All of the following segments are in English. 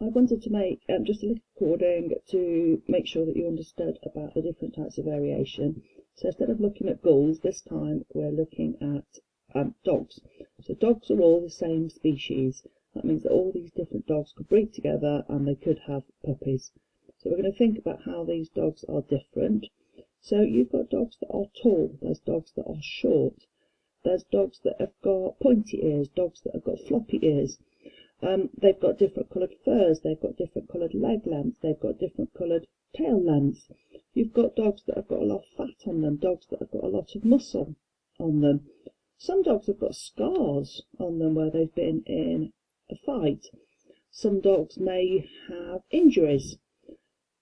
I wanted to make just a little recording to make sure that you understood about the different types of variation. So instead of looking at gulls, this time we're looking at dogs. So dogs are all the same species. That means that all these different dogs could breed together and they could have puppies. So we're going to think about how these dogs are different. So you've got dogs that are tall, there's dogs that are short, there's dogs that have got pointy ears, dogs that have got floppy ears. They've got different coloured furs, they've got different coloured leg lengths, they've got different coloured tail lengths. You've got dogs that have got a lot of fat on them, dogs that have got a lot of muscle on them. Some dogs have got scars on them where they've been in a fight. Some dogs may have injuries.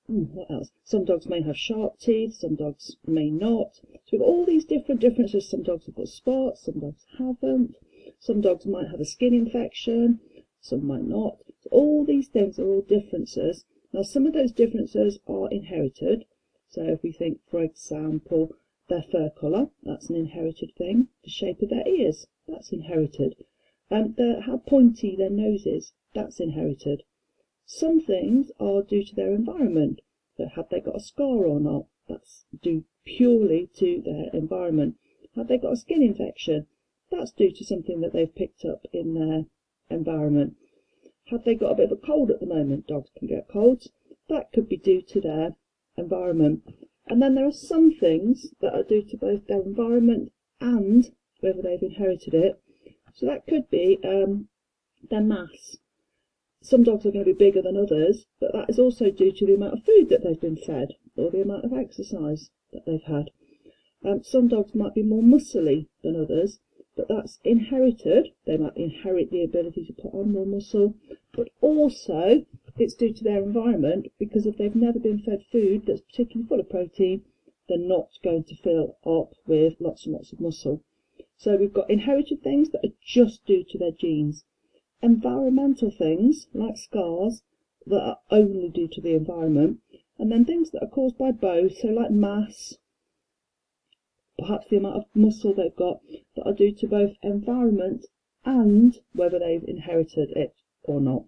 What else? Some dogs may have sharp teeth, some dogs may not. So we've got all these different differences. Some dogs have got spots, some dogs haven't. Some dogs might have a skin infection, some might not. So all these things are all differences. Now some of those differences are inherited. So if we think, for example, their fur colour, that's an inherited thing. The shape of their ears, that's inherited. How pointy their nose is, that's inherited. Some things are due to their environment. So have they got a scar or not? That's due purely to their environment. Have they got a skin infection? That's due to something that they've picked up in their environment. Have they got a bit of a cold at the moment? Dogs can get colds. That could be due to their environment. And then there are some things that are due to both their environment and whether they've inherited it. So that could be their mass. Some dogs are going to be bigger than others, but that is also due to the amount of food that they've been fed or the amount of exercise that they've had. Some dogs might be more muscly than others, but that's inherited. They might inherit the ability to put on more muscle, but also it's due to their environment, because if they've never been fed food that's particularly full of protein, they're not going to fill up with lots and lots of muscle. So we've got inherited things that are just due to their genes. Environmental things, like scars, that are only due to the environment, and then things that are caused by both, so like mass, perhaps the amount of muscle they've got, that are due to both environment and whether they've inherited it or not.